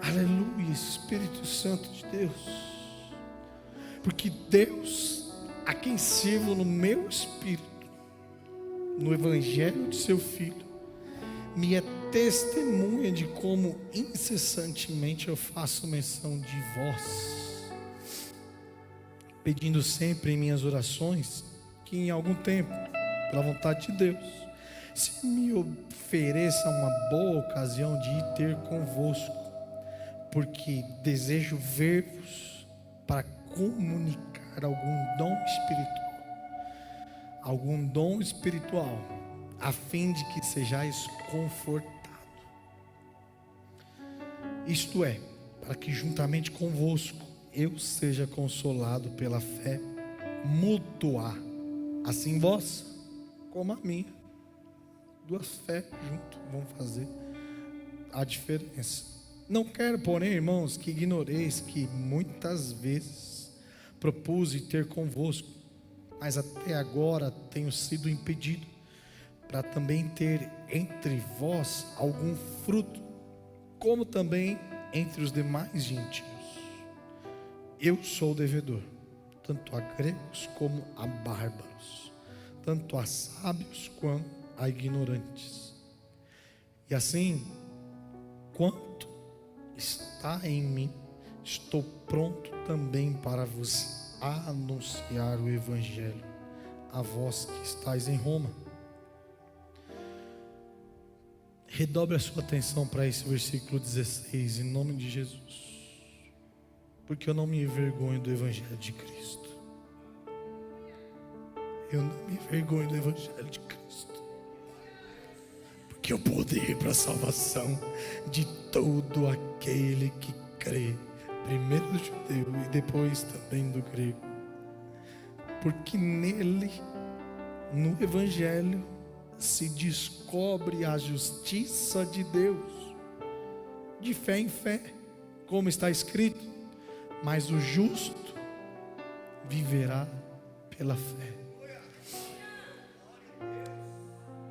Aleluia, Espírito Santo de Deus. Porque Deus, a quem sirvo no meu espírito, no Evangelho de seu Filho, me é testemunha de como incessantemente eu faço menção de vós, pedindo sempre em minhas orações que em algum tempo, pela vontade de Deus, se me ofereça uma boa ocasião de ir ter convosco, porque desejo ver-vos para comunicar algum dom espiritual, a fim de que sejais confortado. Isto é, para que juntamente convosco eu seja consolado pela fé mútua, assim vós como a minha. Duas fés junto vão fazer a diferença. Não quero, porém, irmãos, que ignoreis que muitas vezes propus ter convosco, mas até agora tenho sido impedido, para também ter entre vós algum fruto, como também entre os demais gentios. Eu sou devedor, tanto a gregos como a bárbaros, tanto a sábios quanto a ignorantes. E assim, quanto está em mim, estou pronto também para vos anunciar o Evangelho, a vós que estáis em Roma. Redobre a sua atenção para esse versículo 16, em nome de Jesus, porque eu não me envergonho do Evangelho de Cristo. Eu não me envergonho do Evangelho de Cristo, porque é o poder para a salvação de todo aquele que crê, primeiro do judeu e depois também do grego. Porque nele, no Evangelho, se descobre a justiça de Deus, de fé em fé, como está escrito: mas o justo viverá pela fé.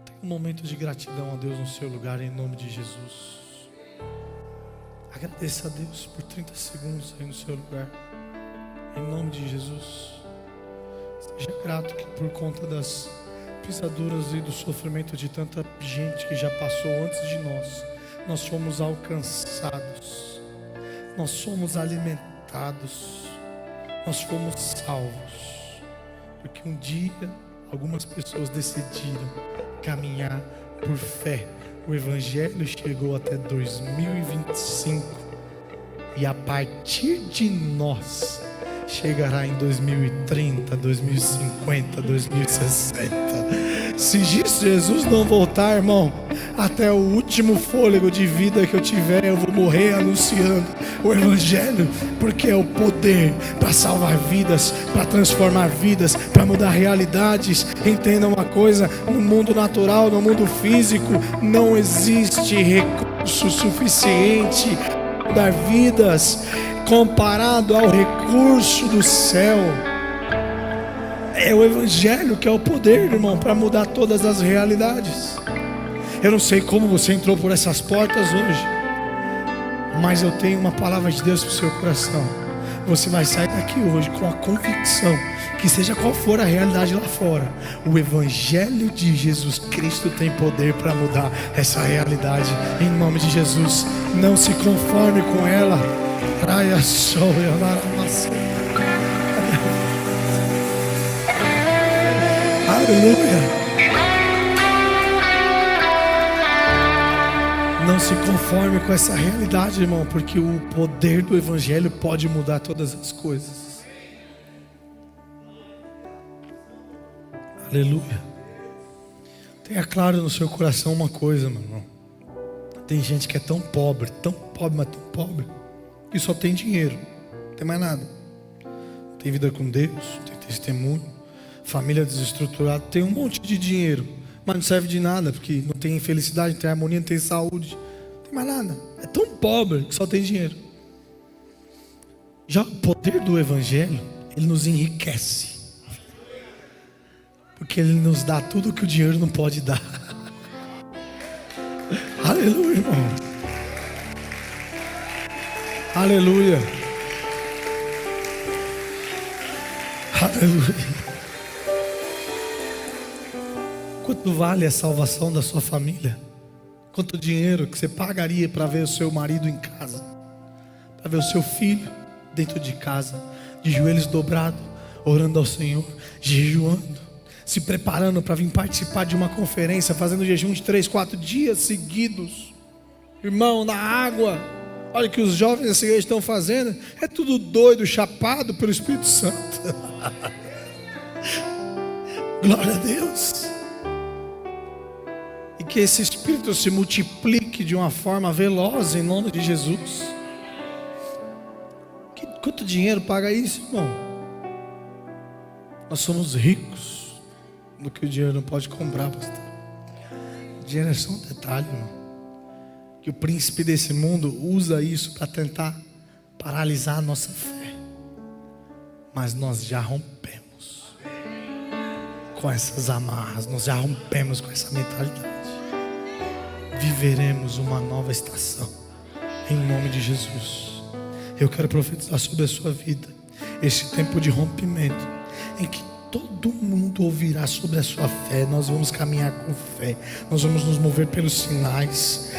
Tem um momento de gratidão a Deus no seu lugar, em nome de Jesus. Agradeça a Deus por 30 segundos aí no seu lugar, em nome de Jesus. Seja grato que por conta das pisaduras e do sofrimento de tanta gente que já passou antes de nós fomos alcançados, nós fomos alimentados, nós fomos salvos, porque um dia algumas pessoas decidiram caminhar por fé. O Evangelho chegou até 2025 e a partir de nós chegará em 2030, 2050, 2060. Se Jesus não voltar, irmão, até o último fôlego de vida que eu tiver, eu vou morrer anunciando o Evangelho, porque é o poder para salvar vidas, para transformar vidas, para mudar realidades. Entenda uma coisa: no mundo natural, no mundo físico, não existe recurso suficiente para mudar vidas comparado ao recurso do céu. É o Evangelho que é o poder, irmão, para mudar todas as realidades. Eu não sei como você entrou por essas portas hoje, mas eu tenho uma palavra de Deus para o seu coração. Você vai sair daqui hoje com a convicção que, seja qual for a realidade lá fora, o Evangelho de Jesus Cristo tem poder para mudar essa realidade. Em nome de Jesus, não se conforme com ela. Praia sol aleluia. Não se conforme com essa realidade, irmão, porque o poder do Evangelho pode mudar todas as coisas. Aleluia. Tenha claro no seu coração uma coisa, meu irmão. Tem gente que é tão pobre, mas tão pobre, que só tem dinheiro, não tem mais nada. Não tem vida com Deus, não tem testemunho, família desestruturada, tem um monte de dinheiro, mas não serve de nada, porque não tem felicidade, não tem harmonia, não tem saúde, não tem mais nada. É tão pobre que só tem dinheiro. Já o poder do Evangelho, ele nos enriquece, porque ele nos dá tudo que o dinheiro não pode dar. Aleluia, irmão. Aleluia. Aleluia. Quanto vale a salvação da sua família? Quanto dinheiro que você pagaria para ver o seu marido em casa, para ver o seu filho dentro de casa, de joelhos dobrados, orando ao Senhor, jejuando, se preparando para vir participar de uma conferência, fazendo jejum de 3, 4 dias seguidos, irmão, na água. Olha o que os jovens dessa igreja estão fazendo, é tudo doido, chapado pelo Espírito Santo. Glória a Deus. E que esse Espírito se multiplique de uma forma veloz em nome de Jesus. Quanto dinheiro paga isso, irmão? Nós somos ricos no que o dinheiro não pode comprar, pastor. O dinheiro é só um detalhe, irmão. Que o príncipe desse mundo usa isso para tentar paralisar a nossa fé. Mas nós já rompemos com essas amarras, nós já rompemos com essa mentalidade. Viveremos uma nova estação em nome de Jesus. Eu quero profetizar sobre a sua vida esse tempo de rompimento, em que todo mundo ouvirá sobre a sua fé. Nós vamos caminhar com fé, nós vamos nos mover pelos sinais.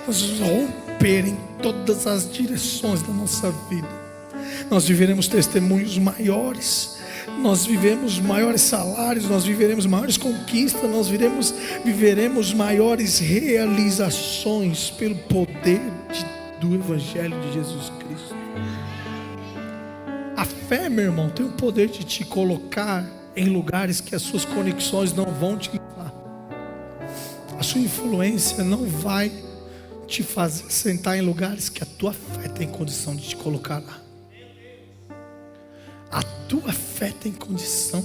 Nós vamos romper em todas as direções da nossa vida. Nós viveremos testemunhos maiores, nós vivemos maiores salários, nós viveremos maiores conquistas, nós viveremos maiores realizações pelo poder do Evangelho de Jesus Cristo. A fé, meu irmão, tem o poder de te colocar em lugares que as suas conexões não vão te levar. A sua influência não vai te fazer sentar em lugares que a tua fé tem condição de te colocar lá. A tua fé tem condição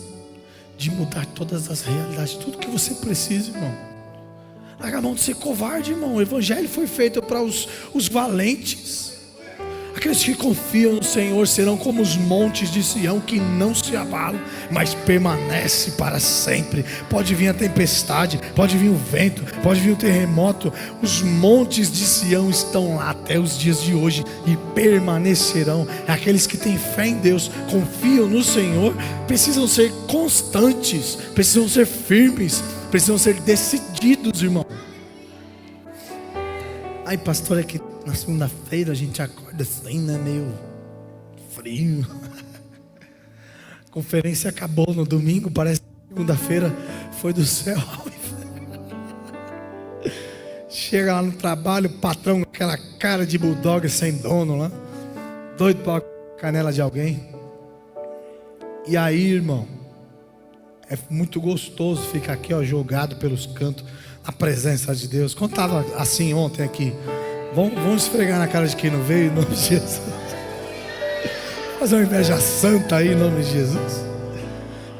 de mudar todas as realidades, tudo que você precisa, irmão. Larga a mão de ser covarde, irmão. O Evangelho foi feito para os valentes. Aqueles que confiam no Senhor serão como os montes de Sião, que não se abalam, mas permanece para sempre. Pode vir a tempestade, pode vir o vento, pode vir o terremoto. Os montes de Sião estão lá até os dias de hoje e permanecerão. Aqueles que têm fé em Deus, confiam no Senhor, precisam ser constantes, precisam ser firmes, precisam ser decididos, irmão. Ai, pastor, é que na segunda-feira a gente acorda assim, né? Meio frio. A conferência acabou no domingo, parece que segunda-feira foi do céu. Chega lá no trabalho, o patrão com aquela cara de bulldog sem dono lá, doido para a canela de alguém. E aí, irmão, é muito gostoso ficar aqui, ó, jogado pelos cantos, na presença de Deus. Quando estava assim ontem aqui, vamos esfregar na cara de quem não veio, em nome de Jesus. Fazer uma inveja santa aí, em nome de Jesus.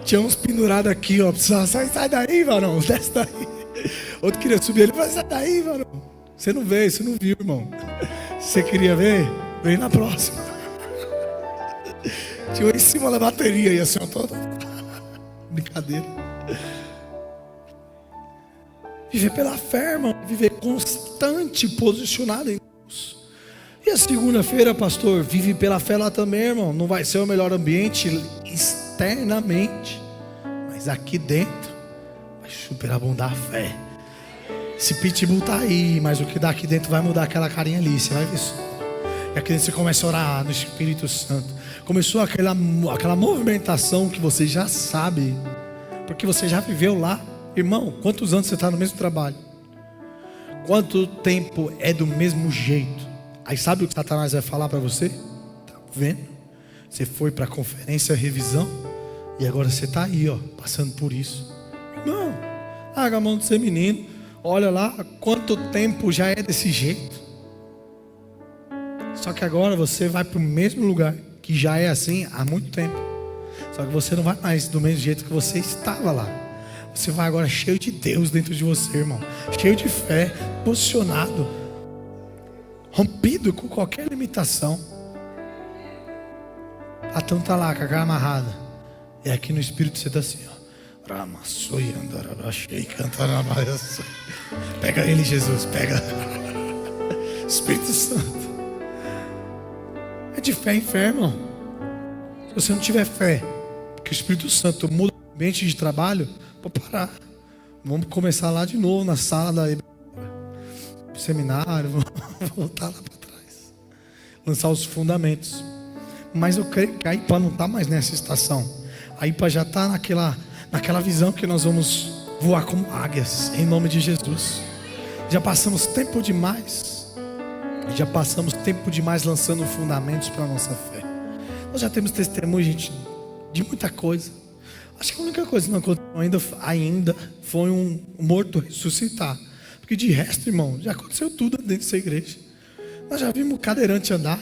Tinha uns pendurados aqui, ó. Precisava sair, sai daí, varão, desce daí. Outro queria subir, ele falou, sai daí, varão. Você não veio, você não viu, irmão. Se você queria ver, vem na próxima. Tinha um em cima da bateria aí, assim, ó. Brincadeira. Viver pela fé, irmão. Viver constante, posicionado em Deus. E a segunda-feira, pastor, vive pela fé lá também, irmão. Não vai ser o melhor ambiente externamente, mas aqui dentro vai superabundar a fé. Esse pitbull tá aí, mas o que dá aqui dentro vai mudar aquela carinha ali. Você vai ver só. E aqui dentro você começa a orar no Espírito Santo. Começou aquela movimentação que você já sabe, porque você já viveu lá. Irmão, quantos anos você está no mesmo trabalho? Quanto tempo é do mesmo jeito? Aí sabe o que Satanás vai falar para você? Tá vendo? Você foi para a conferência, revisão, e agora você está aí, ó, passando por isso. Irmão, larga a mão de ser menino. Olha lá, quanto tempo já é desse jeito. Só que agora você vai para o mesmo lugar, que já é assim há muito tempo. Só que você não vai mais do mesmo jeito que você estava lá. Você vai agora cheio de Deus dentro de você, irmão. Cheio de fé, posicionado, rompido com qualquer limitação. A Platão está lá com a cara amarrada. E aqui no Espírito você está assim, ó. Pega ele, Jesus, pega. Espírito Santo. É de fé em fé, irmão. Se você não tiver fé, que o Espírito Santo muda o ambiente de trabalho, pode parar. Vamos começar lá de novo na sala do seminário, vamos voltar lá para trás. Lançar os fundamentos. Mas eu creio que a IPA não está mais nessa estação. A IPA já está naquela visão que nós vamos voar como águias, em nome de Jesus. Já passamos tempo demais. Já passamos tempo demais lançando fundamentos para a nossa fé. Nós já temos testemunho, gente, de muita coisa. Acho que a única coisa que não aconteceu ainda foi um morto ressuscitar. Porque de resto, irmão, já aconteceu tudo dentro dessa igreja. Nós já vimos o cadeirante andar.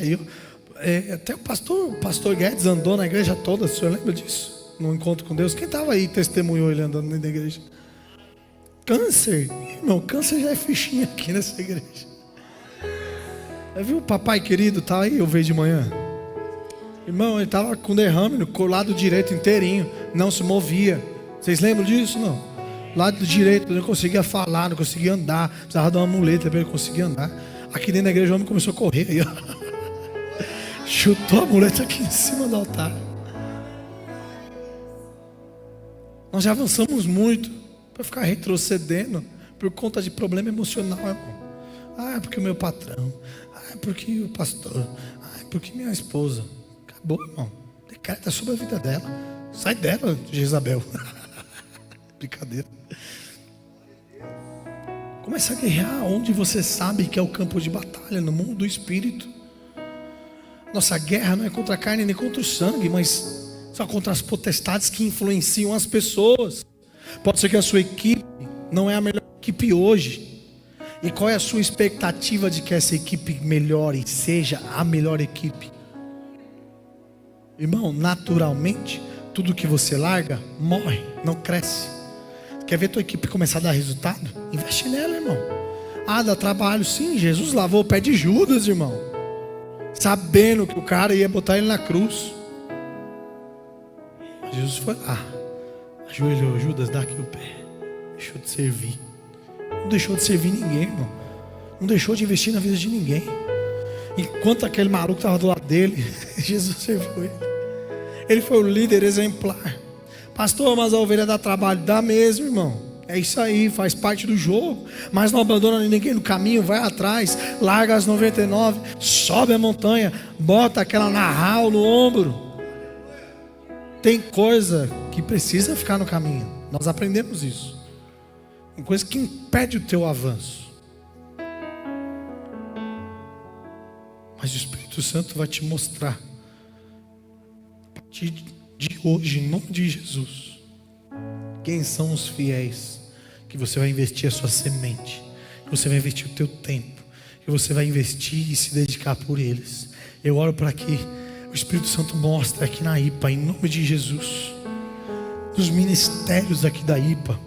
Até o pastor Guedes andou na igreja toda. O senhor lembra disso? No encontro com Deus. Quem estava aí testemunhou ele andando dentro da igreja? Câncer. Irmão, câncer já é fichinha aqui nessa igreja. Viu o papai querido? Tá aí, eu vejo de manhã. Irmão, ele estava com derrame no lado direito inteirinho. Não se movia. Vocês lembram disso? Não. Lado direito, não conseguia falar, não conseguia andar. Precisava de uma muleta para ele conseguir andar. Aqui dentro da igreja o homem começou a correr. Aí, ó. Chutou a muleta aqui em cima do altar. Nós já avançamos muito para ficar retrocedendo por conta de problema emocional, irmão. É porque o meu patrão. É porque o pastor. É porque minha esposa. Acabou, irmão. Decreta sobre a vida dela. Sai dela, Jezabel. Brincadeira. Começa a guerrear onde você sabe que é o campo de batalha, no mundo do espírito. Nossa guerra não é contra a carne nem contra o sangue, mas só contra as potestades que influenciam as pessoas. Pode ser que a sua equipe não é a melhor equipe hoje. E qual é a sua expectativa de que essa equipe melhore, seja a melhor equipe? Irmão, naturalmente, tudo que você larga, morre, não cresce. Quer ver tua equipe começar a dar resultado? Investe nela, irmão. Dá trabalho, sim. Jesus lavou o pé de Judas, irmão. Sabendo que o cara ia botar ele na cruz. Jesus foi lá, ajoelhou: Judas, dá aqui o pé. Deixou de servir. Não deixou de servir ninguém, irmão. Não deixou de investir na vida de ninguém. Enquanto aquele maluco estava do lado dele, Jesus serviu ele. Ele foi o líder exemplar. Pastor, mas a ovelha dá trabalho. Dá mesmo, irmão. É isso aí, faz parte do jogo. Mas não abandona ninguém no caminho, vai atrás, larga as 99, sobe a montanha, bota aquela narral no ombro. Tem coisa que precisa ficar no caminho. Nós aprendemos isso. Tem coisa que impede o teu avanço. Mas o Espírito Santo vai te mostrar, a partir de hoje, em nome de Jesus, quem são os fiéis que você vai investir a sua semente, que você vai investir o teu tempo, que você vai investir e se dedicar por eles. Eu oro para que o Espírito Santo mostre aqui na IPA, em nome de Jesus, nos ministérios aqui da IPA,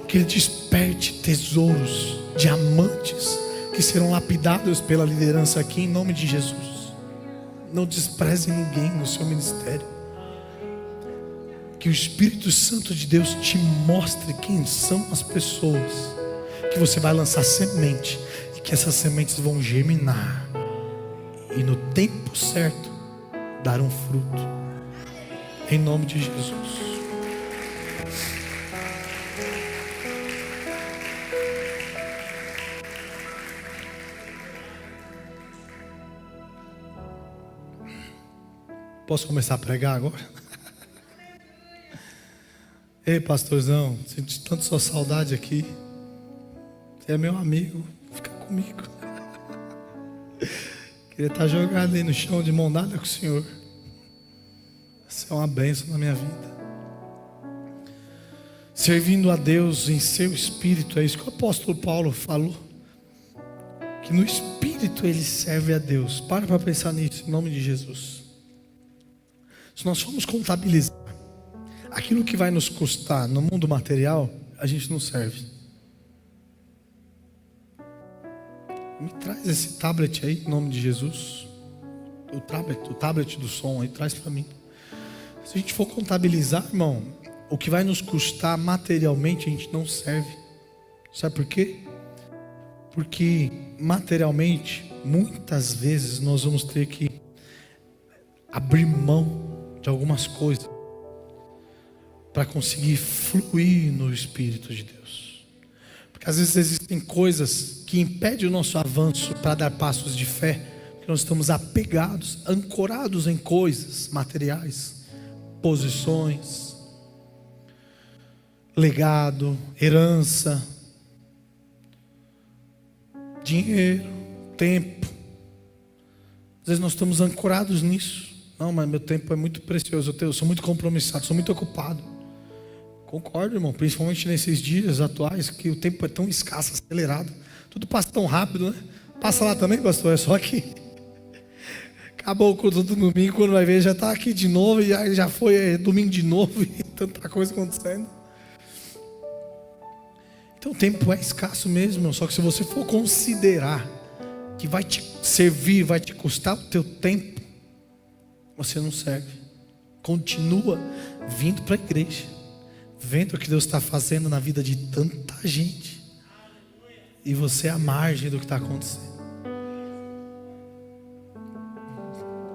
que Ele desperte tesouros, diamantes, que serão lapidados pela liderança aqui, em nome de Jesus. Não despreze ninguém no seu ministério. Que o Espírito Santo de Deus te mostre quem são as pessoas que você vai lançar semente, e que essas sementes vão germinar e no tempo certo dar um fruto, em nome de Jesus. Posso começar a pregar agora? Ei, pastorzão, sinto tanto sua saudade aqui. Você é meu amigo, fica comigo. Queria estar jogado aí no chão de mão dada com o Senhor. Você é uma bênção na minha vida. Servindo a Deus em seu espírito, é isso que o apóstolo Paulo falou. Que no espírito ele serve a Deus. Para pensar nisso, em nome de Jesus. Se nós formos contabilizar aquilo que vai nos custar no mundo material, a gente não serve. Me traz esse tablet aí, em nome de Jesus. O tablet do som aí, traz para mim. Se a gente for contabilizar, irmão, o que vai nos custar materialmente, a gente não serve. Sabe por quê? Porque materialmente, muitas vezes nós vamos ter que abrir mão de algumas coisas para conseguir fluir no Espírito de Deus. Porque às vezes existem coisas que impedem o nosso avanço para dar passos de fé, porque nós estamos apegados, ancorados em coisas materiais, posições, legado, herança, dinheiro, tempo. Às vezes nós estamos ancorados nisso. Não, mas meu tempo é muito precioso, eu sou muito compromissado, sou muito ocupado. Concordo, irmão, principalmente nesses dias atuais, que o tempo é tão escasso, acelerado. Tudo passa tão rápido, né? Passa lá também, pastor, é só aqui. Acabou o culto do domingo, quando vai ver já está aqui de novo, e já foi domingo de novo, e tanta coisa acontecendo. Então o tempo é escasso mesmo, só que se você for considerar que vai te servir, vai te custar o teu tempo, você não serve. Continua vindo para a igreja, vendo o que Deus está fazendo na vida de tanta gente, e você é à margem do que está acontecendo,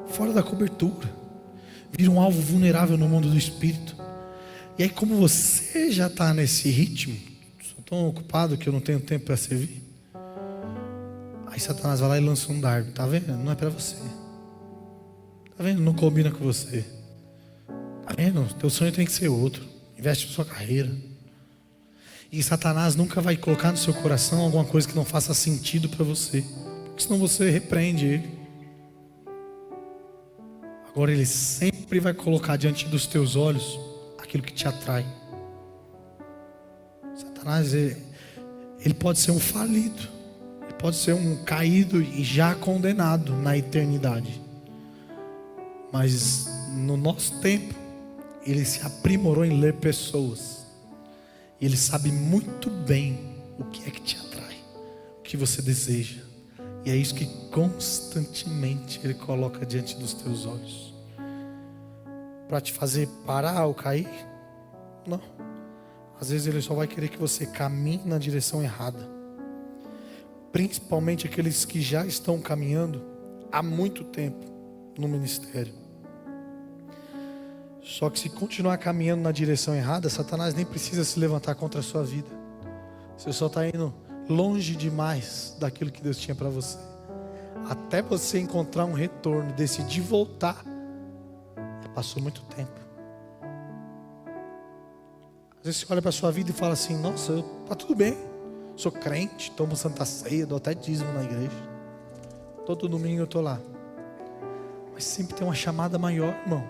fora da cobertura, vira um alvo vulnerável no mundo do Espírito. E aí, como você já está nesse ritmo, sou tão ocupado que eu não tenho tempo para servir, aí Satanás vai lá e lança um dardo. Tá vendo? Não é para você. Tá vendo? Não combina com você. Tá vendo? Teu sonho tem que ser outro. Investe na sua carreira. E Satanás nunca vai colocar no seu coração alguma coisa que não faça sentido para você, porque senão você repreende ele. Agora ele sempre vai colocar diante dos teus olhos aquilo que te atrai. Satanás, ele pode ser um falido, ele pode ser um caído e já condenado na eternidade, mas no nosso tempo ele se aprimorou em ler pessoas, e ele sabe muito bem o que é que te atrai, o que você deseja, e é isso que constantemente ele coloca diante dos teus olhos, para te fazer parar ou cair? Não. Às vezes ele só vai querer que você caminhe na direção errada, principalmente aqueles que já estão caminhando há muito tempo no ministério. Só que se continuar caminhando na direção errada, Satanás nem precisa se levantar contra a sua vida. Você só está indo longe demais daquilo que Deus tinha para você. Até você encontrar um retorno, decidir voltar, já passou muito tempo. Às vezes você olha para a sua vida e fala assim: nossa, está tudo bem, sou crente, tomo santa ceia, dou até dízimo na igreja, todo domingo eu estou lá. Mas sempre tem uma chamada maior, irmão.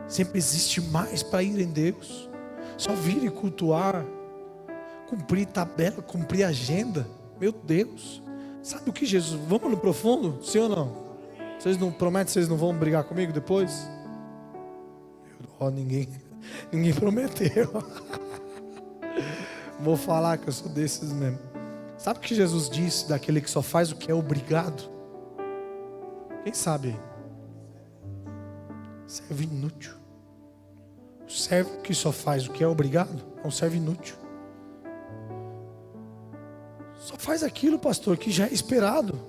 Sempre existe mais para ir em Deus. Só vir e cultuar, cumprir tabela, cumprir agenda. Meu Deus, sabe o que Jesus? Vamos no profundo? Sim ou não? Vocês não prometem que vocês não vão brigar comigo depois? Ninguém prometeu. Vou falar que eu sou desses mesmo. Sabe o que Jesus disse daquele que só faz o que é obrigado? Quem sabe? Servo inútil. O servo que só faz o que é obrigado é um servo inútil. Só faz aquilo, pastor, que já é esperado.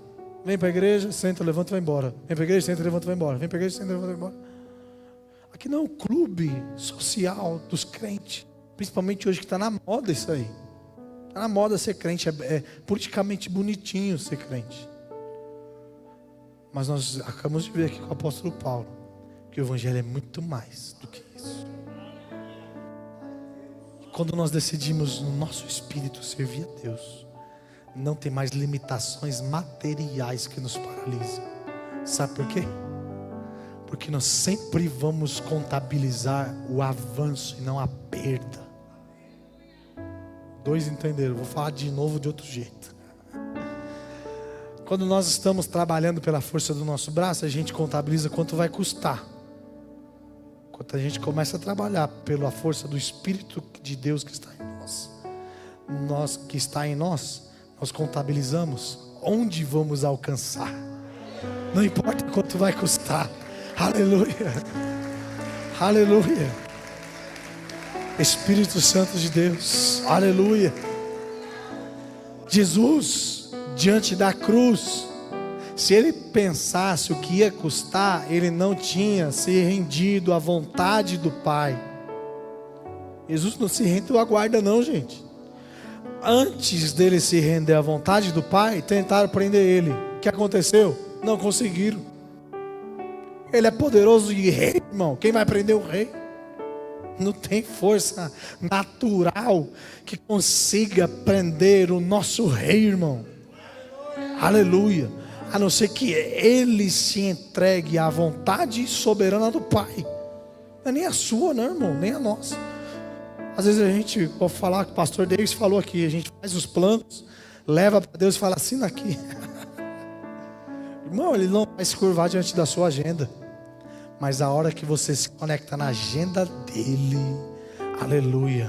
Vem para a igreja, senta, levanta e vai embora. Vem para a igreja, senta, levanta e vai embora. Vem para a igreja, senta, levanta e vai embora. Aqui não é um clube social dos crentes. Principalmente hoje que está na moda isso aí. Está na moda ser crente. É politicamente bonitinho ser crente. Mas nós acabamos de ver aqui com o apóstolo Paulo que o evangelho é muito mais do que isso. E quando nós decidimos no nosso espírito servir a Deus, não tem mais limitações materiais que nos paralisam. Sabe por quê? Porque nós sempre vamos contabilizar o avanço e não a perda. Dois entenderam? Vou falar de novo de outro jeito. Quando nós estamos trabalhando pela força do nosso braço, a gente contabiliza quanto vai custar. Quando a gente começa a trabalhar pela força do Espírito de Deus que está em nós, nós contabilizamos onde vamos alcançar. Não importa quanto vai custar. Aleluia. Aleluia. Espírito Santo de Deus. Aleluia. Jesus, diante da cruz, se ele pensasse o que ia custar, ele não tinha se rendido à vontade do Pai. Jesus não se rendeu à guarda não, gente. Antes dele se render à vontade do Pai, tentaram prender ele. O que aconteceu? Não conseguiram. Ele é poderoso e rei, irmão. Quem vai prender o rei? Não tem força natural que consiga prender o nosso rei, irmão. Aleluia. A não ser que ele se entregue à vontade soberana do Pai. Não é nem a sua, não, irmão, nem a nossa. Às vezes a gente, vou falar que o pastor Davis falou aqui, a gente faz os planos, leva para Deus e fala assim aqui. Irmão, ele não vai se curvar diante da sua agenda. Mas a hora que você se conecta na agenda dele, aleluia,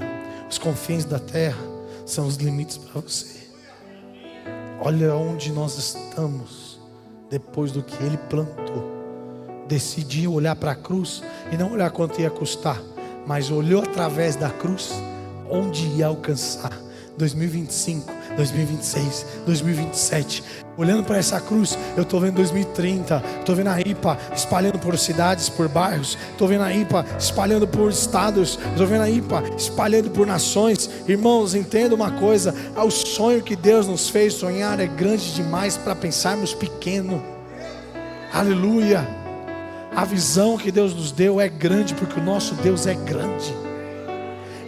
os confins da terra são os limites para você. Olha onde nós estamos depois do que ele plantou. Decidiu olhar para a cruz e não olhar quanto ia custar, mas olhou através da cruz onde ia alcançar. 2025, 2026, 2027. Olhando para essa cruz, eu estou vendo 2030. Estou vendo a IPA espalhando por cidades, por bairros. Estou vendo a IPA espalhando por estados. Estou vendo a IPA espalhando por nações. Irmãos, entenda uma coisa: o sonho que Deus nos fez sonhar é grande demais para pensarmos pequeno. Aleluia. A visão que Deus nos deu é grande, porque o nosso Deus é grande.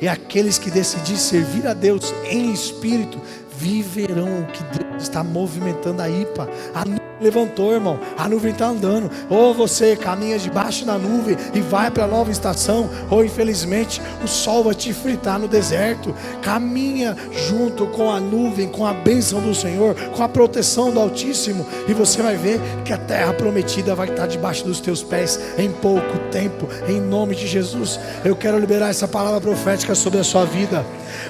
E aqueles que decidirem servir a Deus em espírito viverão o que Deus está movimentando a IPA. A nuvem levantou, irmão, a nuvem está andando. Ou você caminha debaixo da nuvem e vai para a nova estação, ou infelizmente o sol vai te fritar no deserto. Caminha junto com a nuvem, com a bênção do Senhor, com a proteção do Altíssimo, e você vai ver que a terra prometida vai estar debaixo dos teus pés em pouco tempo, em nome de Jesus. Eu quero liberar essa palavra profética sobre a sua vida.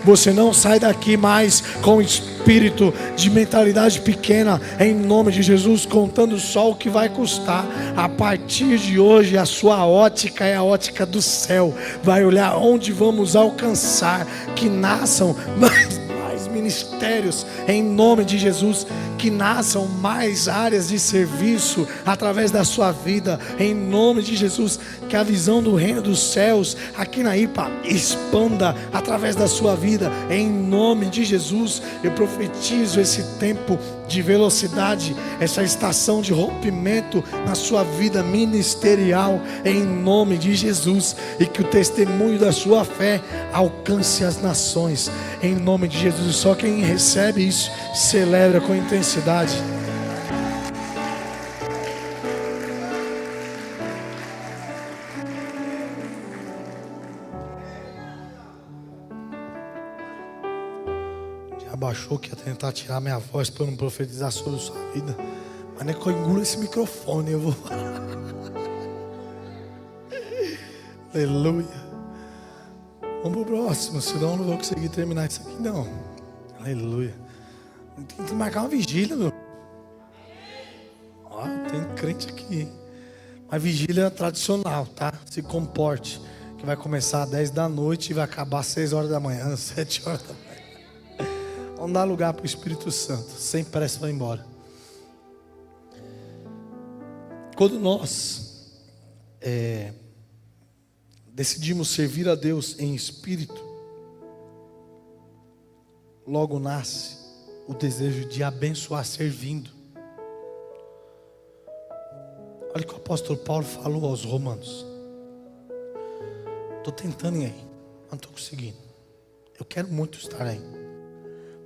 Você não sai daqui mais com espírito de mentalidade pequena, em nome de Jesus, contando só o que vai custar. A partir de hoje a sua ótica é a ótica do céu. Vai olhar onde vamos alcançar, que nasçam mais ministérios em nome de Jesus, que nasçam mais áreas de serviço através da sua vida em nome de Jesus, que a visão do reino dos céus aqui na IPA expanda através da sua vida em nome de Jesus. Eu profetizo esse tempo de velocidade, essa estação de rompimento na sua vida ministerial em nome de Jesus, e que o testemunho da sua fé alcance as nações em nome de Jesus. Só quem recebe isso celebra com intensidade. Achou que ia tentar tirar minha voz para eu não profetizar sobre a sua vida, mas nem que eu engulo esse microfone, eu vou. Aleluia. Vamos pro próximo, senão eu não vou conseguir terminar isso aqui não. Aleluia. Tem que marcar uma vigília, meu. Ó, tem crente aqui, mas vigília tradicional, tá? Se comporte, que vai começar às 10 da noite e vai acabar às 6 horas da manhã, 7 horas da manhã. Vamos dar lugar para o Espírito Santo. Sem pressa, vai embora. Quando nós decidimos servir a Deus em espírito, logo nasce o desejo de abençoar servindo. Olha o que o apóstolo Paulo falou aos Romanos. Estou tentando ir aí, não estou conseguindo. Eu quero muito estar aí,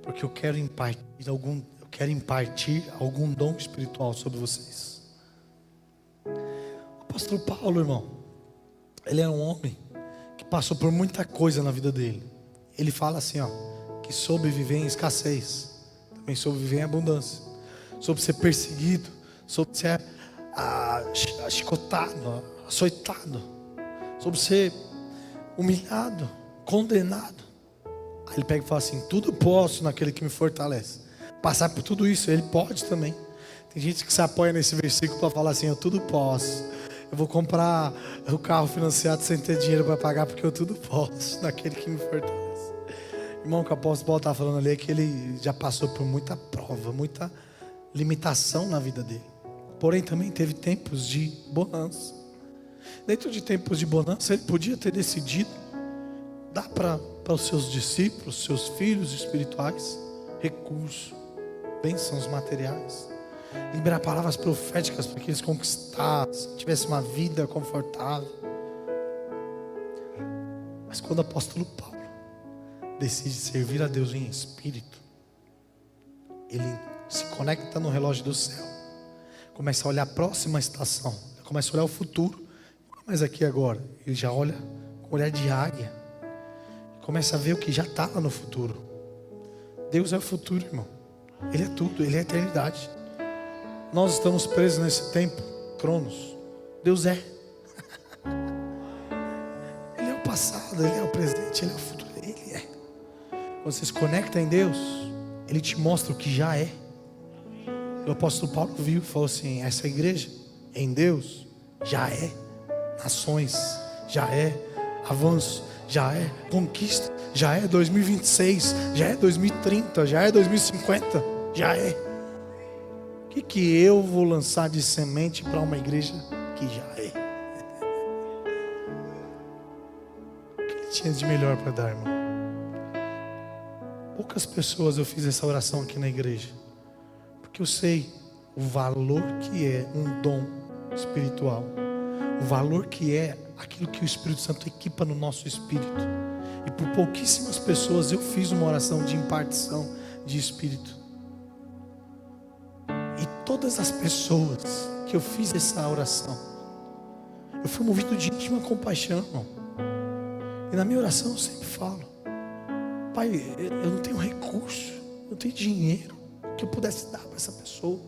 porque eu quero impartir algum dom espiritual sobre vocês. O apóstolo Paulo, irmão, ele era um homem que passou por muita coisa na vida dele. Ele fala assim, ó, que soube viver em escassez, também soube viver em abundância, soube ser perseguido, soube ser chicotado, açoitado, soube ser humilhado, condenado. Aí ele pega e fala assim: tudo posso naquele que me fortalece. Passar por tudo isso, ele pode também. Tem gente que se apoia nesse versículo para falar assim: eu tudo posso. Eu vou comprar o carro financiado sem ter dinheiro para pagar, porque eu tudo posso naquele que me fortalece. Irmão, o que o apóstolo Paulo está falando ali é que ele já passou por muita prova, muita limitação na vida dele. Porém, também teve tempos de bonança. Dentro de tempos de bonança, ele podia ter decidido dar para os seus discípulos, seus filhos espirituais, recursos, bênçãos materiais, liberar palavras proféticas para que eles conquistassem, tivessem uma vida confortável. Mas quando o apóstolo Paulo decide servir a Deus em espírito, ele se conecta no relógio do céu, começa a olhar a próxima estação, começa a olhar o futuro, mas aqui agora, ele já olha com olhar de águia, começa a ver o que já está lá no futuro. Deus é o futuro, irmão. Ele é tudo, Ele é a eternidade. Nós estamos presos nesse tempo, Cronos. Deus é. Ele é o passado, Ele é o presente, Ele é o futuro, Ele é. Quando você se conecta em Deus, Ele te mostra o que já é. O apóstolo Paulo viu e falou assim: essa igreja em Deus já é nações, já é avanço, já é conquista, já é 2026, já é 2030, já é 2050, já é. O que eu vou lançar de semente para uma igreja que já é? O que ele tinha de melhor para dar, irmão? Poucas pessoas eu fiz essa oração aqui na igreja, porque eu sei o valor que é um dom espiritual, o valor que é aquilo que o Espírito Santo equipa no nosso espírito. E por pouquíssimas pessoas eu fiz uma oração de impartição de espírito. E todas as pessoas que eu fiz essa oração, eu fui movido de íntima compaixão, irmão. E na minha oração eu sempre falo: Pai, eu não tenho recurso, eu não tenho dinheiro que eu pudesse dar para essa pessoa,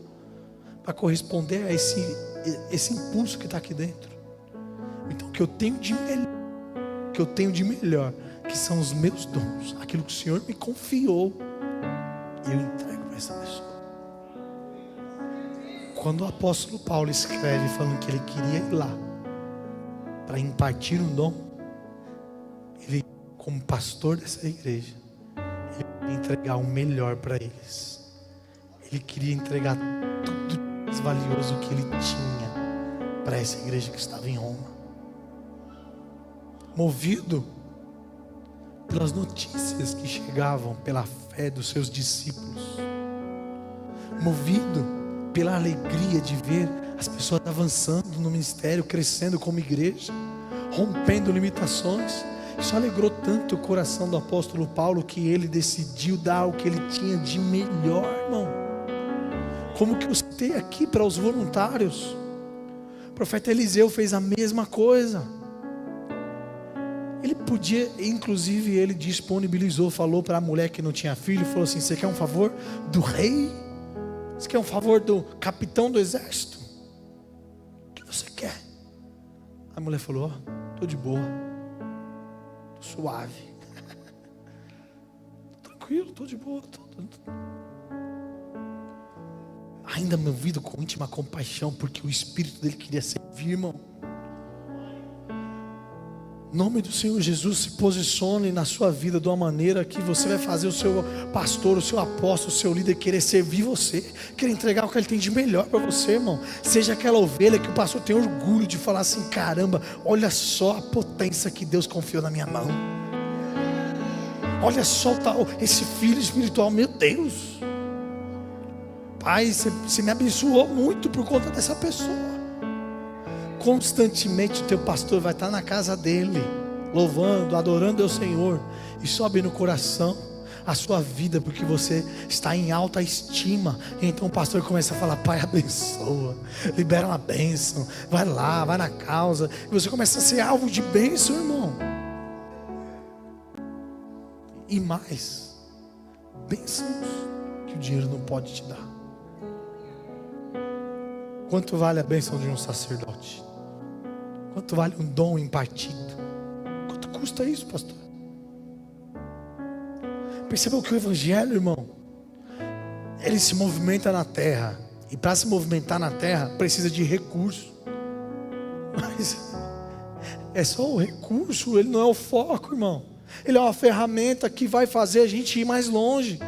para corresponder a esse impulso que está aqui dentro. Então o que eu tenho de melhor, que são os meus dons, aquilo que o Senhor me confiou, eu entrego para essa pessoa. Quando o apóstolo Paulo escreve falando que ele queria ir lá para impartir um dom, ele, como pastor dessa igreja, ele queria entregar o melhor para eles. Ele queria entregar tudo mais valioso que ele tinha para essa igreja que estava em Roma. Movido pelas notícias que chegavam pela fé dos seus discípulos, movido pela alegria de ver as pessoas avançando no ministério, crescendo como igreja, rompendo limitações. Isso alegrou tanto o coração do apóstolo Paulo que ele decidiu dar o que ele tinha de melhor, irmão. Como que eu citei aqui para os voluntários, o profeta Eliseu fez a mesma coisa. Ele podia, inclusive ele disponibilizou, falou para a mulher que não tinha filho, falou assim: você quer um favor do rei? Você quer um favor do capitão do exército? O que você quer? A mulher falou: estou de boa, estou suave, tranquilo, estou de boa, ainda movido com íntima compaixão, porque o espírito dele queria servir, irmão. Em nome do Senhor Jesus, se posicione na sua vida de uma maneira que você vai fazer o seu pastor, o seu apóstolo, o seu líder querer servir você, querer entregar o que ele tem de melhor para você, irmão. Seja aquela ovelha que o pastor tem orgulho de falar assim: caramba, olha só a potência que Deus confiou na minha mão. Olha só esse filho espiritual, meu Deus. Pai, você me abençoou muito por conta dessa pessoa. Constantemente o teu pastor vai estar na casa dele, louvando, adorando ao Senhor, e sobe no coração a sua vida, porque você está em alta estima. E então o pastor começa a falar: Pai, abençoa, libera uma bênção, vai lá, vai na causa, e você começa a ser alvo de bênção, irmão. E mais, bênçãos que o dinheiro não pode te dar. Quanto vale a bênção de um sacerdote? Quanto vale um dom impartido? Quanto custa isso, pastor? Percebam que o evangelho, irmão, ele se movimenta na terra, e para se movimentar na terra precisa de recurso. Mas é só o recurso, ele não é o foco, irmão. Ele é uma ferramenta que vai fazer a gente ir mais longe.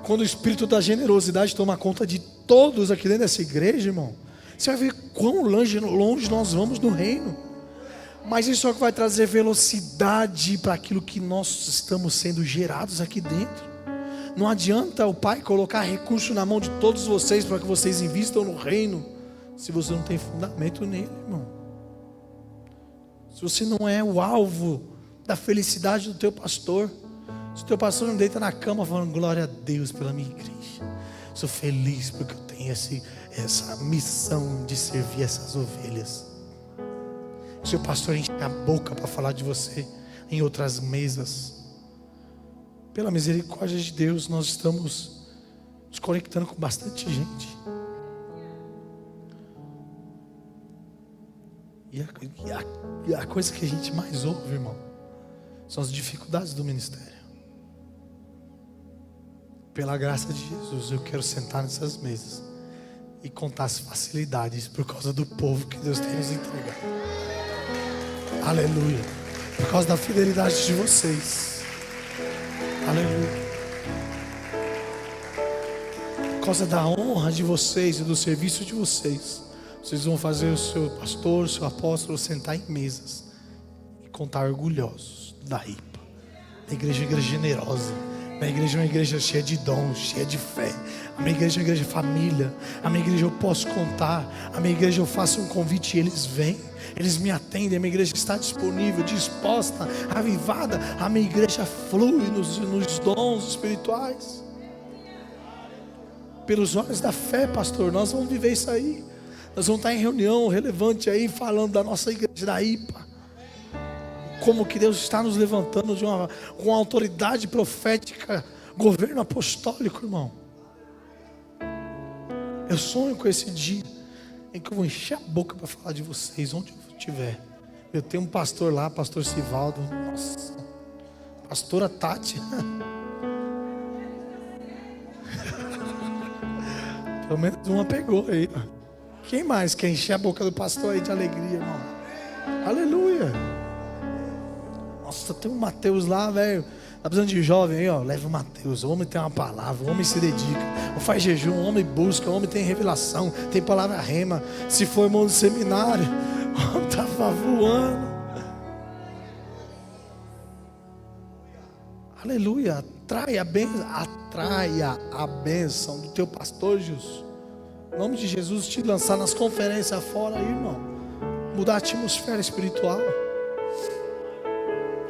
Quando o espírito da generosidade toma conta de todos aqui dentro dessa igreja, irmão, você vai ver quão longe nós vamos no reino. Mas isso é o que vai trazer velocidade para aquilo que nós estamos sendo gerados aqui dentro. Não adianta o Pai colocar recurso na mão de todos vocês para que vocês invistam no reino, se você não tem fundamento nele, irmão. Se você não é o alvo da felicidade do teu pastor, se o teu pastor não deita na cama falando glória a Deus pela minha igreja, sou feliz porque eu tenho essa missão de servir essas ovelhas. Se o pastor enche a boca para falar de você em outras mesas, pela misericórdia de Deus, nós estamos nos conectando com bastante gente. E a coisa que a gente mais ouve, irmão, são as dificuldades do ministério. Pela graça de Jesus, eu quero sentar nessas mesas e contar as facilidades por causa do povo que Deus tem nos entregado. Aleluia. Por causa da fidelidade de vocês. Aleluia. Por causa da honra de vocês e do serviço de vocês, vocês vão fazer o seu pastor, o seu apóstolo sentar em mesas e contar orgulhosos da IPA. A igreja é uma igreja generosa. A minha igreja é uma igreja cheia de dons, cheia de fé. A minha igreja é uma igreja família. A minha igreja eu posso contar. A minha igreja eu faço um convite e eles vêm. Eles me atendem. A minha igreja está disponível, disposta, avivada. A minha igreja flui nos dons espirituais. Pelos olhos da fé, pastor, nós vamos viver isso aí. Nós vamos estar em reunião relevante aí, falando da nossa igreja, da IPA. Como que Deus está nos levantando com uma autoridade profética, governo apostólico, irmão. Eu sonho com esse dia em que eu vou encher a boca para falar de vocês, onde eu estiver. Eu tenho um pastor lá, pastor Sivaldo, nossa, pastora Tati. Pelo menos uma pegou aí. Quem mais quer encher a boca do pastor aí de alegria, irmão? Aleluia. Nossa, tem um Mateus lá, velho. Tá precisando de jovem aí, ó. Leva o Mateus. O homem tem uma palavra, o homem se dedica. O faz jejum, o homem busca, o homem tem revelação, tem palavra rema. Se formou no seminário, o homem tava voando. Aleluia. Atraia a bênção do teu pastor, Jesus. Em nome de Jesus, te lançar nas conferências fora aí, irmão. Mudar a atmosfera espiritual.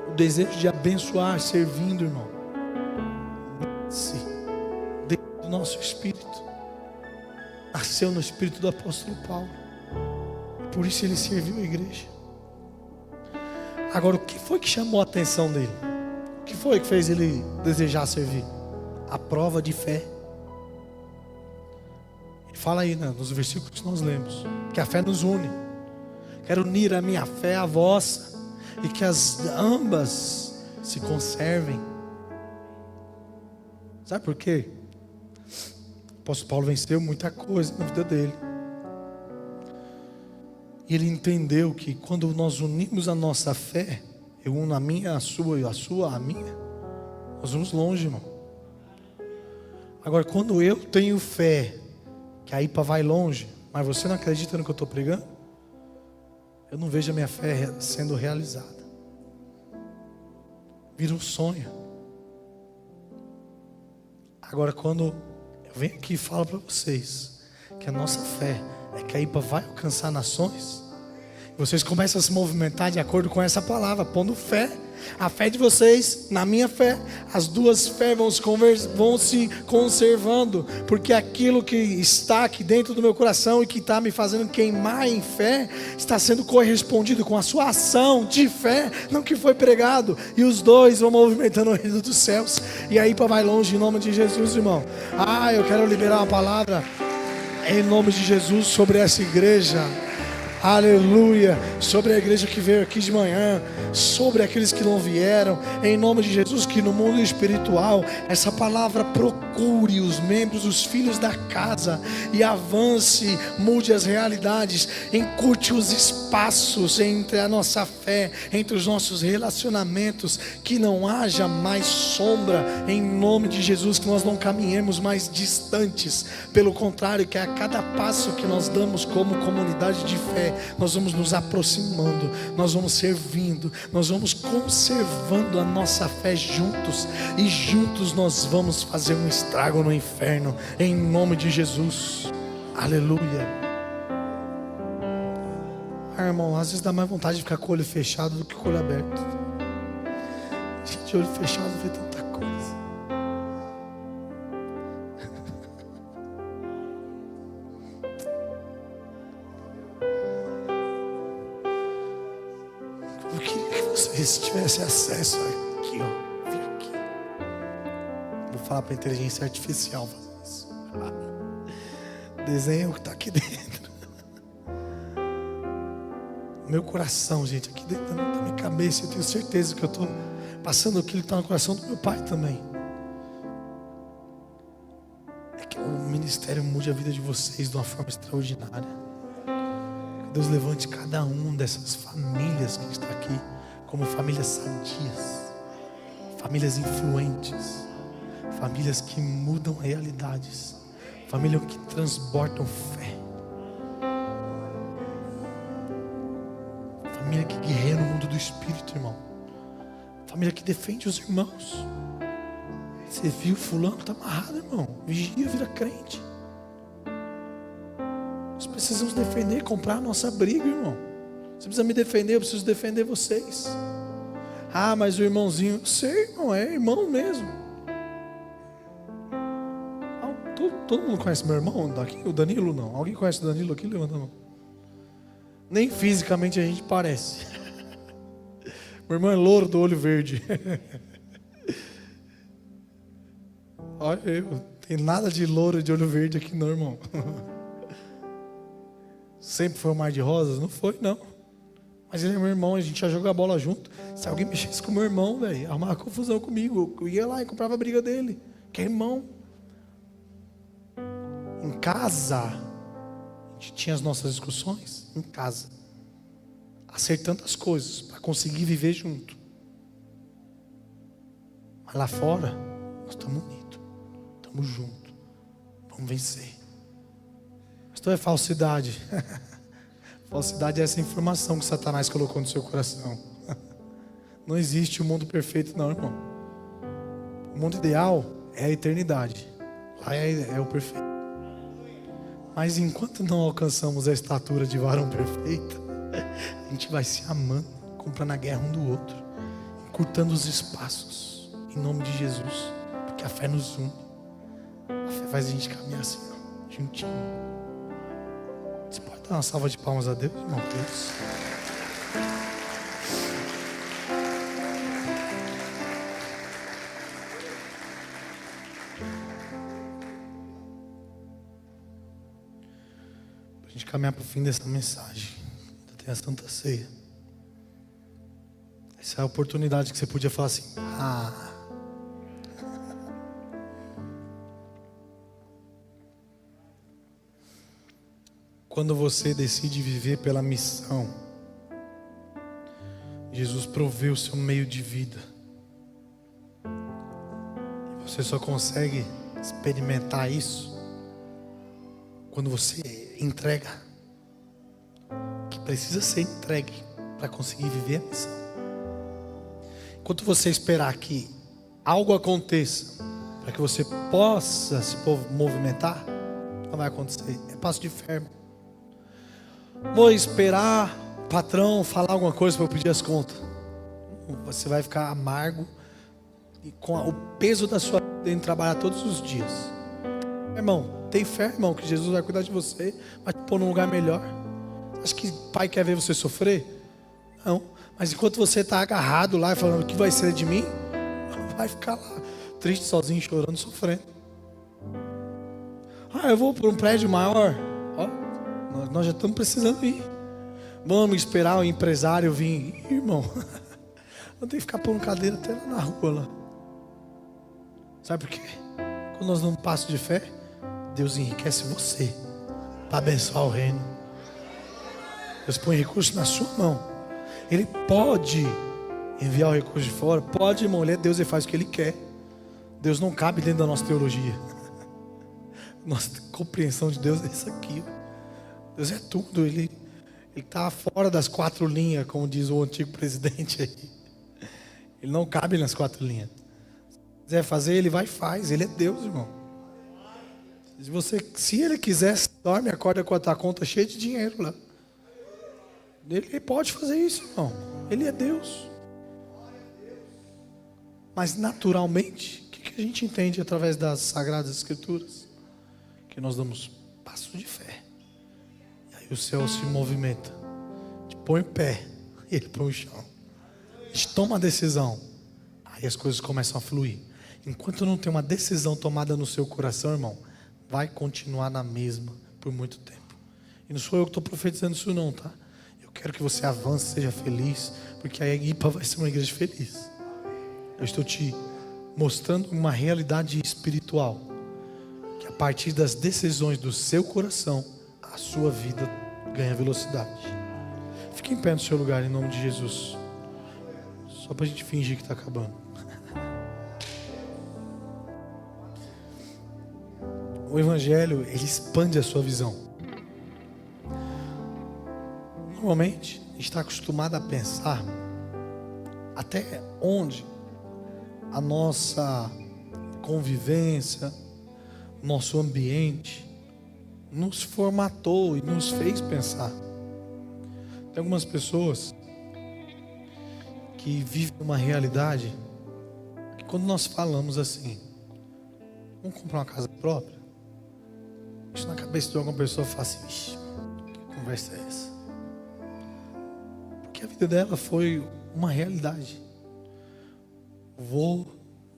O desejo de abençoar, servindo, irmão. Dentro do nosso espírito. Nasceu no espírito do apóstolo Paulo. Por isso ele serviu a igreja. Agora, o que foi que chamou a atenção dele? O que foi que fez ele desejar servir? A prova de fé. Ele fala aí, né, nos versículos que nós lemos, que a fé nos une. Quero unir a minha fé à vossa, e que ambas se conservem. Sabe por quê? O apóstolo Paulo venceu muita coisa na vida dele. E ele entendeu que quando nós unimos a nossa fé, eu uno a minha, a sua, e a sua, a minha, nós vamos longe, irmão. Agora, quando eu tenho fé, que a IPA vai longe, mas você não acredita no que eu estou pregando, eu não vejo a minha fé sendo realizada. Vira um sonho. Agora, quando eu venho aqui e falo para vocês que a nossa fé é que a IPA vai alcançar nações, vocês começam a se movimentar de acordo com essa palavra, pondo fé. A fé de vocês, na minha fé, as duas fés vão se conservando, porque aquilo que está aqui dentro do meu coração e que está me fazendo queimar em fé, está sendo correspondido com a sua ação de fé, não que foi pregado, e os dois vão movimentando o reino dos céus, e aí vai longe em nome de Jesus, irmão. Eu quero liberar uma palavra em nome de Jesus sobre essa igreja. Aleluia. Sobre a igreja que veio aqui de manhã, sobre aqueles que não vieram, em nome de Jesus, que no mundo espiritual essa palavra procure os membros, os filhos da casa, e avance, mude as realidades, encurte os espaços entre a nossa fé, entre os nossos relacionamentos, que não haja mais sombra, em nome de Jesus, que nós não caminhemos mais distantes, pelo contrário, que a cada passo que nós damos como comunidade de fé, nós vamos nos aproximando, nós vamos servindo, nós vamos conservando a nossa fé juntos, e juntos nós vamos fazer um estrago no inferno, em nome de Jesus. Aleluia. Irmão, às vezes dá mais vontade de ficar com o olho fechado do que com o olho aberto. Gente, de olho fechado vê tanta coisa. Eu queria que vocês tivessem acesso aqui, ó. Vem aqui. Vou falar para a inteligência artificial fazer isso. Desenha o que está aqui dentro. Meu coração, gente, aqui dentro da minha cabeça, eu tenho certeza que eu estou passando aquilo que está no coração do meu pai também. É que o ministério mude a vida de vocês de uma forma extraordinária. Que Deus levante cada um dessas famílias que está aqui como famílias sadias, famílias influentes, famílias que mudam realidades, famílias que transbordam fé. Família que guerreia no mundo do Espírito, irmão. Família que defende os irmãos. Você viu fulano, está amarrado, irmão. Vigia, vira crente. Nós precisamos defender, comprar a nossa briga, irmão. Você precisa me defender, eu preciso defender vocês. Ah, mas o irmãozinho, sei, irmão, é irmão mesmo. Todo mundo conhece meu irmão daqui? O Danilo não. Alguém conhece o Danilo aqui? Levanta a mão. Nem fisicamente a gente parece. Meu irmão é louro do olho verde. Olha eu, tem nada de louro de olho verde aqui não, irmão. Sempre foi um mar de rosas? Não foi, não. Mas ele é meu irmão, a gente já joga bola junto. Se alguém mexesse com meu irmão, velho, arrumava confusão comigo. Eu ia lá e comprava a briga dele, que é irmão. Em casa, a gente tinha as nossas discussões em casa, acertando as coisas para conseguir viver junto. Mas lá fora nós estamos unidos, estamos juntos, vamos vencer. Mas então é falsidade. Falsidade é essa informação que Satanás colocou no seu coração. Não existe o mundo perfeito não, irmão. O mundo ideal é a eternidade. Lá é o perfeito. Mas enquanto não alcançamos a estatura de varão perfeito, a gente vai se amando, comprando a guerra um do outro, encurtando os espaços, em nome de Jesus, porque a fé nos une. A fé faz a gente caminhar assim, ó, juntinho. Você pode dar uma salva de palmas a Deus, irmão? Deus. Para a gente caminhar para o fim dessa mensagem, ainda tem a Santa Ceia. Essa é a oportunidade que você podia falar assim: quando você decide viver pela missão, Jesus proveu o seu meio de vida. E você só consegue experimentar isso quando você entrega o que precisa ser entregue para conseguir viver a missão. Enquanto você esperar que algo aconteça para que você possa se movimentar, não vai acontecer. É passo de fé. Vou esperar o patrão falar alguma coisa para eu pedir as contas. Você vai ficar amargo e com o peso da sua vida em trabalhar todos os dias. Irmão, tem fé, irmão, que Jesus vai cuidar de você, vai te pôr num lugar melhor. Acho que pai quer ver você sofrer? Não. Mas enquanto você está agarrado lá e falando o que vai ser de mim, vai ficar lá triste, sozinho, chorando, sofrendo. Eu vou para um prédio maior. Nós já estamos precisando ir. Vamos esperar o empresário vir. Irmão, eu tenho que ficar pondo cadeira até lá na rua lá. Sabe por quê? Quando nós damos um passo de fé, Deus enriquece você para abençoar o reino. Deus põe recurso na sua mão. Ele pode enviar o recurso de fora. Pode, irmão, ele é Deus e faz o que Ele quer. Deus não cabe dentro da nossa teologia. Nossa compreensão de Deus é isso aqui. Deus é tudo. Ele está fora das 4 linhas, como diz o antigo presidente aí. Ele não cabe nas 4 linhas. Se quiser fazer, Ele vai e faz. Ele é Deus, irmão. Se Ele quiser, dorme, acorda com a tua conta cheia de dinheiro lá. Ele pode fazer isso, irmão. Ele é Deus. Mas naturalmente, o que a gente entende através das Sagradas Escrituras? Que nós damos passo de fé. E aí o céu se movimenta. A gente põe o pé e Ele põe o chão. A gente toma a decisão. Aí as coisas começam a fluir. Enquanto não tem uma decisão tomada no seu coração, irmão, vai continuar na mesma por muito tempo. E não sou eu que estou profetizando isso não, tá? Eu quero que você avance, seja feliz, porque a IPA vai ser uma igreja feliz. Eu estou te mostrando uma realidade espiritual, que a partir das decisões do seu coração, a sua vida ganha velocidade. Fique em pé no seu lugar em nome de Jesus. Só para a gente fingir que está acabando. O Evangelho, ele expande a sua visão. Normalmente, a gente está acostumado a pensar até onde a nossa convivência, nosso ambiente nos formatou e nos fez pensar. Tem algumas pessoas que vivem uma realidade que quando nós falamos assim, vamos comprar uma casa própria, isso na cabeça de alguma pessoa fala assim, vixe, que conversa é essa? Porque a vida dela foi uma realidade. O vô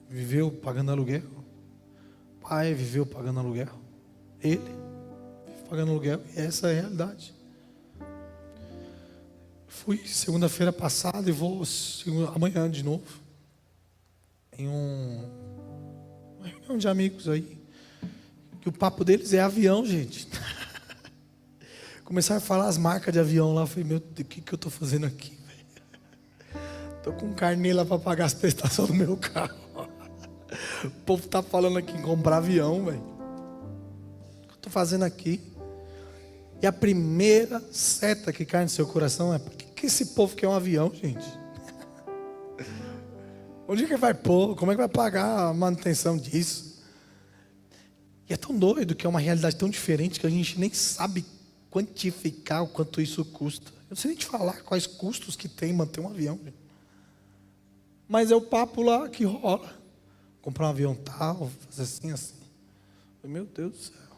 viveu pagando aluguel, o pai viveu pagando aluguel, ele vive pagando aluguel, e essa é a realidade. Fui segunda-feira passada e vou amanhã de novo em uma reunião de amigos aí, que o papo deles é avião, gente. Começaram a falar as marcas de avião lá. Eu falei, meu Deus, o que eu estou fazendo aqui, velho? Estou com um carnê lá para pagar as prestações do meu carro. O povo está falando aqui em comprar avião, velho. O que eu estou fazendo aqui? E a primeira seta que cai no seu coração é, por que esse povo quer um avião, gente? Onde é que vai pôr? Como é que vai pagar a manutenção disso? E é tão doido que é uma realidade tão diferente que a gente nem sabe quantificar o quanto isso custa. Eu não sei nem te falar quais custos que tem manter um avião. Mas é o papo lá que rola. Comprar um avião tal, fazer assim, assim. Meu Deus do céu.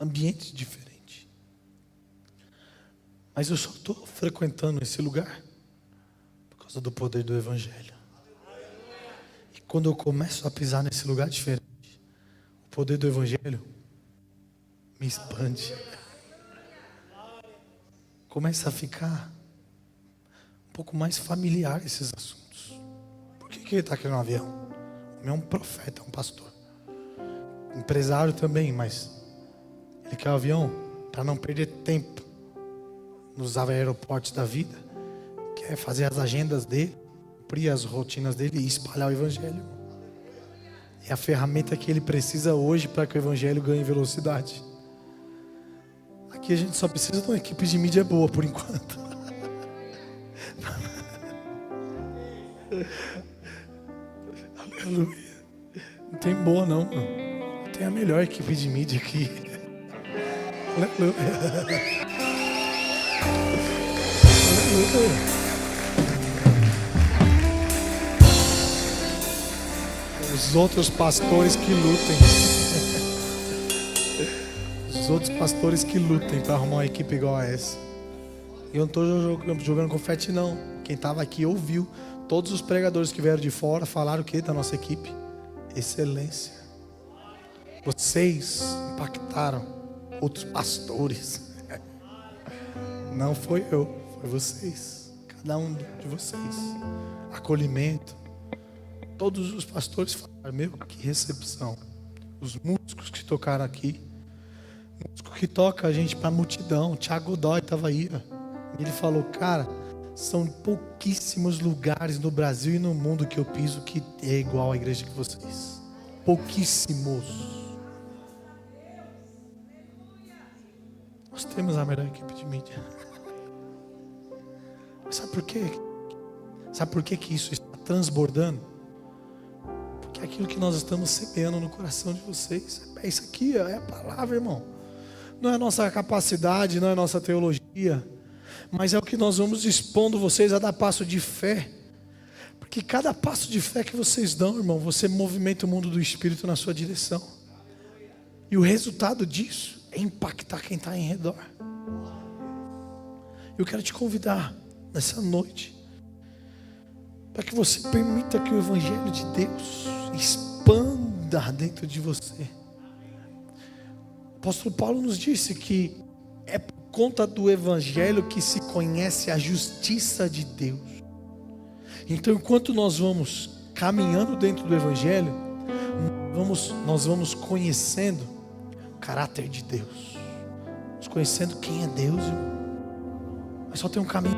Ambiente diferente. Mas eu só estou frequentando esse lugar por causa do poder do Evangelho. E quando eu começo a pisar nesse lugar diferente, o poder do Evangelho me expande. Começa a ficar um pouco mais familiar esses assuntos. Por que ele está querendo um avião? O meu é um profeta, é um pastor. Empresário também, mas ele quer um avião para não perder tempo nos aeroportos da vida. Quer fazer as agendas dele, cumprir as rotinas dele e espalhar o Evangelho. É a ferramenta que ele precisa hoje para que o Evangelho ganhe velocidade. Aqui a gente só precisa de uma equipe de mídia boa por enquanto. Aleluia. Não tem boa não, não. Tem a melhor equipe de mídia aqui. Aleluia. Aleluia. Os outros pastores que lutem. Os outros pastores que lutem para arrumar uma equipe igual a essa. Eu não estou jogando confete não. Quem estava aqui ouviu. Todos os pregadores que vieram de fora falaram o que da nossa equipe? Excelência. Vocês impactaram outros pastores. Não foi eu, foi vocês. Cada um de vocês. Acolhimento. Todos os pastores falaram, meu, que recepção. Os músicos que tocaram aqui. Músico que toca a gente para a multidão. Thiago Godoy estava aí. Ele falou, cara, são pouquíssimos lugares no Brasil e no mundo que eu piso que é igual à igreja que vocês. Pouquíssimos. Nós temos a melhor equipe de mídia. Mas sabe por quê? Sabe por que isso está transbordando? Porque é aquilo que nós estamos semeando no coração de vocês. É isso aqui, é a palavra, irmão. Não é a nossa capacidade, não é a nossa teologia, mas é o que nós vamos expondo vocês a dar passo de fé. Porque cada passo de fé que vocês dão, irmão, você movimenta o mundo do Espírito na sua direção. E o resultado disso é impactar quem está em redor. Eu quero te convidar nessa noite para que você permita que o Evangelho de Deus expanda dentro de você. O apóstolo Paulo nos disse que é por conta do Evangelho que se conhece a justiça de Deus. Então, enquanto nós vamos caminhando dentro do Evangelho, nós vamos conhecendo o caráter de Deus, vamos conhecendo quem é Deus, irmão. Mas só tem um caminho,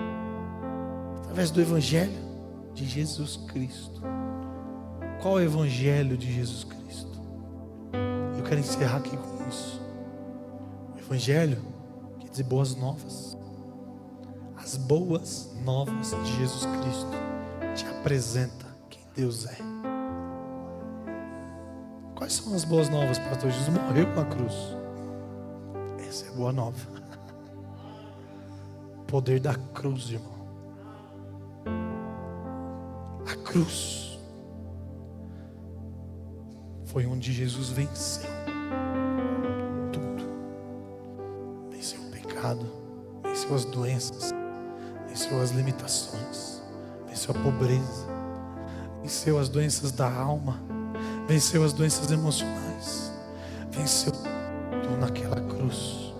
através do Evangelho de Jesus Cristo. Qual é o Evangelho de Jesus Cristo? Eu quero encerrar aqui com isso. O Evangelho quer dizer boas novas. As boas novas de Jesus Cristo te apresenta quem Deus é. Quais são as boas novas, pastor? Jesus morreu na cruz. Essa é a boa nova. O poder da cruz, irmão. A cruz foi onde Jesus venceu tudo. Venceu o pecado, venceu as doenças, venceu as limitações, venceu a pobreza, venceu as doenças da alma, venceu as doenças emocionais, venceu tudo naquela cruz.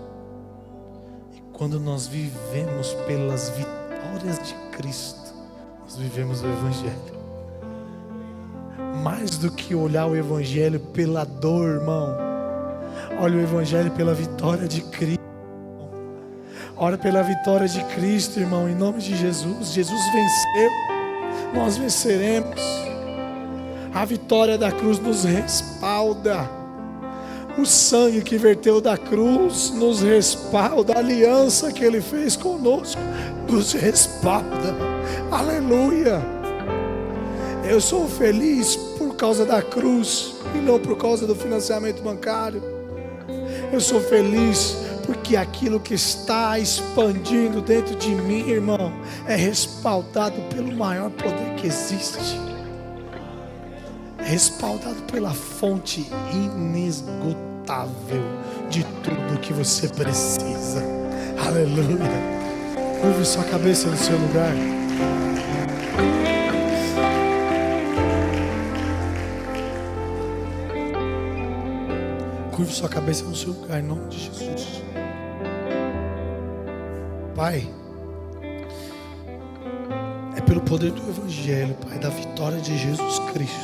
E quando nós vivemos pelas vitórias de Cristo, nós vivemos o Evangelho. Mais do que olhar o Evangelho pela dor, irmão, olha o Evangelho pela vitória de Cristo. Ora pela vitória de Cristo, irmão, em nome de Jesus. Jesus venceu, nós venceremos. A vitória da cruz nos respalda. O sangue que verteu da cruz nos respalda. A aliança que Ele fez conosco nos respalda. Aleluia. Eu sou feliz por causa da cruz e não por causa do financiamento bancário. Eu sou feliz porque aquilo que está expandindo dentro de mim, irmão, é respaldado pelo maior poder que existe. Respaldado pela fonte inesgotável de tudo que você precisa. Aleluia. Curve sua cabeça no seu lugar. Curve sua cabeça no seu lugar, em nome de Jesus. Pai, é pelo poder do Evangelho, Pai, da vitória de Jesus Cristo,